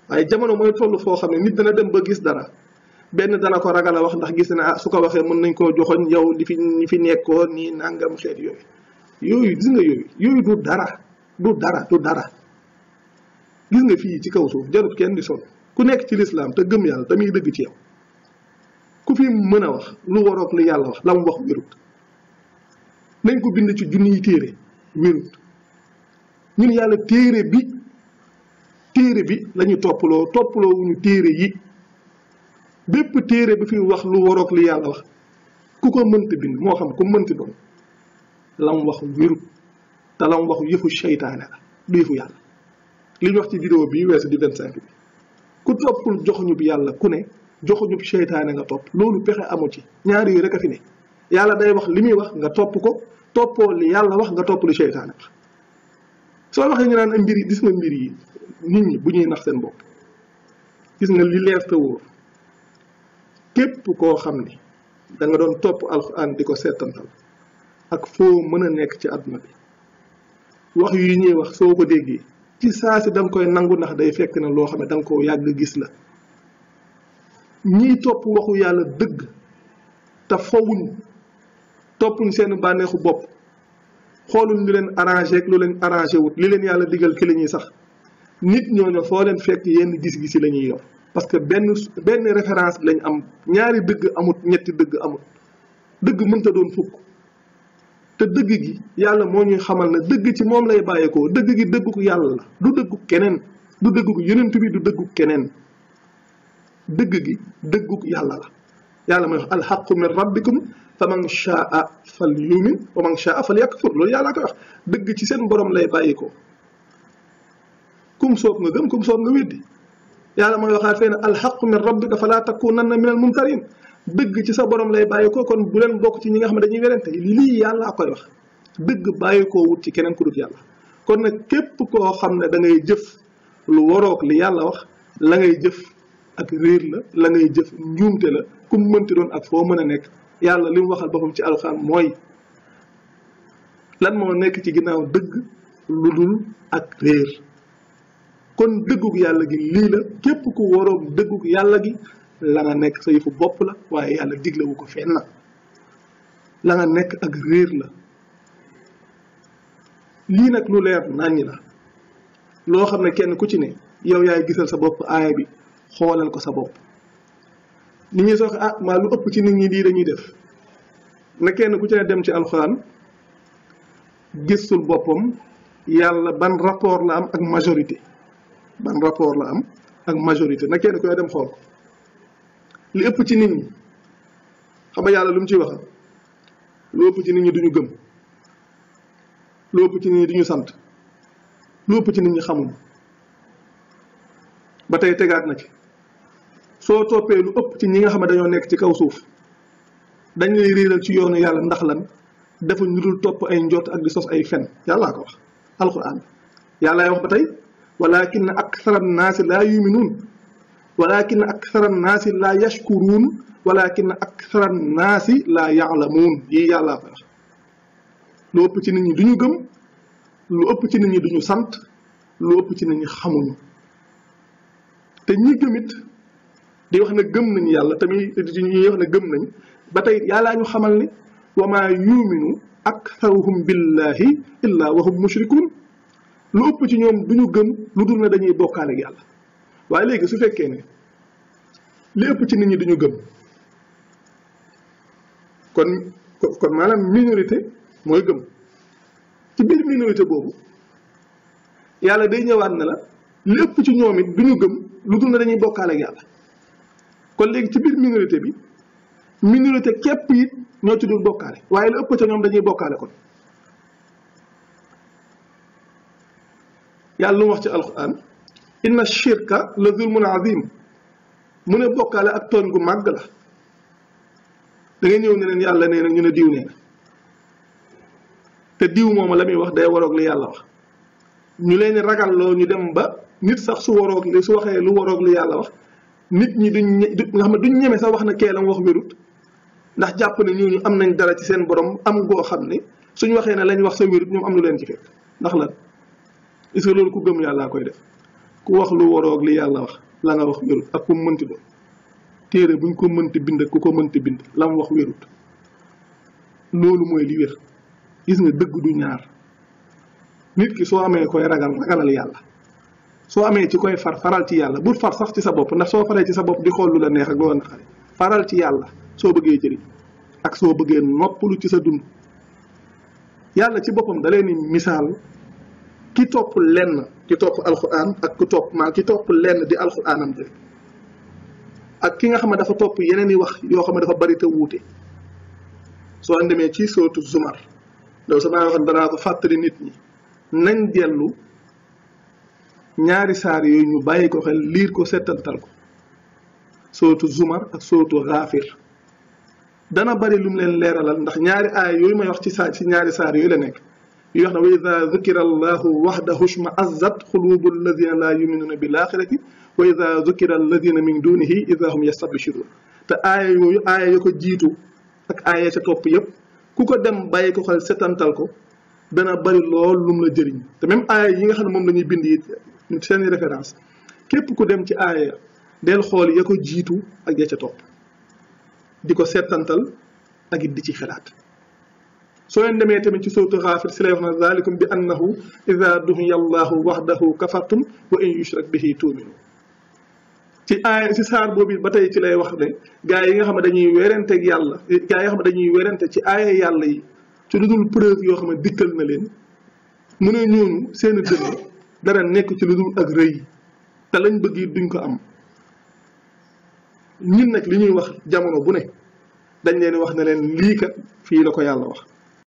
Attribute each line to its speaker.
Speaker 1: waaye jamono mooy toll foo xam ne nit dana dem ba gis dara benn dana ko ragal a wax ndax gis na su ko waxee mën nañ koo joxoñ yow li fi nekkoon nii nangam xeet yooyu gis nga yooyu du dara gis nga fii ci kaw suuf jarut kenn di sol ku nekk ci lislaam te gëm yàlla te muy dëgg ci yow ku fi mën a wax lu waroog li yàlla wax la mu wax wérut nañ ko bind ci junniy téere wérut ñun yàlla téere bi lañu toppaloo wuñu téere yi bépp téere bi fi wax lu waroog li yàlla wax ku ko mënta bind moo xam ku mënti doon lam wax wérut te lam wax yëfu seytaane la du yëfu yàlla li ñu wax ci vidéo bi weesu di 25 bi ku toppul joxuñu bi yàlla ku ne joxuñu bi seytaane nga topp loolu pexe amu ci ñaari yooyu rek a fi ne yàlla day wax li muy wax nga topp ko toppoo li yàlla wax nga topp li seytaane wax soo waxee ñu naan mbir yi gis nga mbir yi nit ñi bu ñuy nax seen bopp gis nga li leer te wóor képp koo xam ni da nga doon topp alxuraan di ko seetantal ak foo mën a nekk ci àdduna bi wax yi ñuy wax soo ko déggee ci saa si da nga koy nangu ndax day fekk na loo xam ne da nga koo yàgg gis la ñiy topp waxu yàlla dëgg te fawuñ toppuñ seen bànneexu bopp xooluñ lu leen arrangé ak lu leen arrangé wut li leen yàlla digal ki la ñuy sax nit ñooñu foo leen fekk yenn gis-gis yi la ñuy yor parce que benn référence lañ am ñaari dëgg amut ñetti dëgg amut dëgg mënta doon fukk te dëgg gi yàlla moo ñuy xamal na dëgg ci moom lay bàyyeekoo dëgg gi dëggu yàlla la du dëggu keneen du dëggu yonent bi du dëggu keneen dëgg gi dëggu yàlla la yàlla mooy wax alxaqu min rabbikum fa man shaa fal yumin wa man shaa fal yakfur loolu yàlla koy wax dëgg ci seen borom lay bàyyikoo kum soob nga gëm kum soob nga weddi yàlla mooy waxaat fee ne alxaqu min rabbika falaa takunanna min al mumtarin dëgg ci sa borom lay bàyyikoo kon bu leen bokk ci ñi nga xam ne dañuy werante lii yàlla koy wax dëgg bàyyikoo wut ci keneen ku dul yàlla kon nag képp koo xam ne da ngay jëf lu waroog li yàlla wax la ngay jëf ak réer la ngay jëf njuumte la ku mu mënti doon ak foo mën a nekk yàlla li mu waxal boppam ci alxuraan mooy lan moo nekk ci ginnaaw dëgg lu dul ak réer kon dëggug yàlla gi lii la képp ku waroog dëggug yàlla gi la nga nekk sa yëfu bopp la waaye yàlla diglewu ko fenn la nga nekk ak réer la lii nag lu leer naññi la loo xam ne kenn ku ci ne yow yaay gisal sa bopp aaya bi xoolal ko sa bopp nit ñi sox maa lu ëpp ci nit ñi lii dañuy def na kenn ku ci ne dem ci alxuraan gisul boppam yàlla ban rapport la am ak majorité na kenn ku ne dem xool ko li ëpp ci nit ñi xam nga yàlla lu mu ciy wax lu ëpp ci nit ñi duñu gëm lu ëpp ci nit ñi duñu sant lu ëpp ci nit ñi xamuñu ba tey tegaat na ci soo toppee lu ëpp ci ñi nga xam ne dañoo nekk ci kaw suuf dañ lay réeral ci yoonu yàlla ndax lan dafa ñu dul topp ay njott ak di sos ay fen yàllaa ko wax alquran yàllaay wax ba tey walakin akthara annaasi laa yuminuun walakin akthara annaasi laa yashkuruun walakin akthara annaasi laa yaalamuun yii yàllaa ko wax lu ëpp ci nit ñi duñu gëm lu ëpp ci nit ñi duñu sant lu ëpp ci nit ñi xamuñu te ñi gëmit di wax ne gëm nañ yàlla tamit ñuy wax ne gëm nañ ba tey yàllaa ñu xamal ne wa maa yuminu aktharuhum billahi illa wa hum mushrikuun lu ëpp ci ñoom duñu gëm lu dul ne dañuy bokkaale ak yàlla waaye léegi su fekkee ne li ëpp ci nit ñi duñu gëm kon maanaam minorité mooy gëm ci biir minorité boobu yàlla day ñëwaat ne la li ëpp ci ñoom it duñu gëm lu dul ne dañuy bokkaale ak yàlla kon léegi ci biir minorité bi minorité képp it ñoo ci dul bokkaale waaye lu ëpp ca ñoom dañuy bokkaale kon yàlla lu mu wax ci alquran inna shirka la zulmun azim mu ne bokkaale ak tooñ gu màgg la da ngay ñëw ne leen yàlla nee na ñu ne diw nee na te diw moom la muy wax day waroog li yàlla wax ñu leen ragalloo ñu dem ba nit sax su waroog li su waxee lu waroog li yàlla wax nit ñi nga xam ne duñ ñeme sax wax na keelam wax wérut ndax jàpp ne ñooñu am nañ dara ci seen borom am goo xam ne suñ waxee ne lañ wax sa wérut ñoom am lu leen ci fekk ndax lan est-ce que loolu ku gëm yàllaa koy def ku wax lu waroog li yàlla wax la nga wax wérut ak ku mënti doon téere buñ ko mënti bind ak ku ko mënti bind la mu wax wérut loolu mooy li wér. gis nga dëgg du ñaar nit ki soo amee koy ragalal yàlla soo amee ci koy faral ci yàlla bul far sax ci sa bopp ndax soo faree ci sa bopp di xool lu la neex ak lu la naqari faral ci yàlla soo bëggee jëriñ ak soo bëggee noppalu ci sa dund. yàlla ci boppam da leen ni misaal ki topp lenn ki topp alxuraan ak ki topp lenn di alxuraanam jëf ak ki nga xam ne dafa topp yeneen i wax yoo xam ne dafa bari te wuute. soo demee ci sootu Zumar loolu sama waxoon danaa ko fàttali nit ñi nañ dellu ñaari saar yooyu ñu bàyyi ko xel liir ko settantal ko sootu Zumar ak sootu Gaafir dana bari lu mu leen leeralal ndax ñaari aay yooyu may wax ci ñaari saar yooyu la nekk yu wax ne wa ida dukira allahu waxdahu shma'azzat qulubu alladina laa yuminuuna bil axirati wa ida dukira alladina min dunihi ida hum yastabshirun te aaya yooyu aaya ya ko jiitu ak aaya ca topp yëpp ku ko dem bàyyi ko xel setantal ko dana bari lool lu mu la jëriñ te même aaya yi nga xam ne moom la ñuy bind it seeni référence képp ku dem ci aaya del xool ya ko jiitu ak ya ca topp di ko setantal ak it di ci xalaat. soo leen demee tamit ci sootu Gaafir si lay wax na zalikum bi annahu ida duhiya allahu waxdahu kafartum wa in yushrak bihi tuuminu ci aaya ci saar boobu ba tey ci lay wax ne gaa yi nga xam ne dañuy weranteeg yàlla gaa yi nga xam ne dañuy werante ci aaya yàlla yi ci lu dul preuve yoo xam ne dikkal na leen mu ne ñooñu seen dënn dara nekk ci lu dul ak rëy te lañ bëgg it duñ ko am. ñun nag li ñuy wax jamono bu ne dañ leen wax ne leen lii kat fii la ko yàlla wax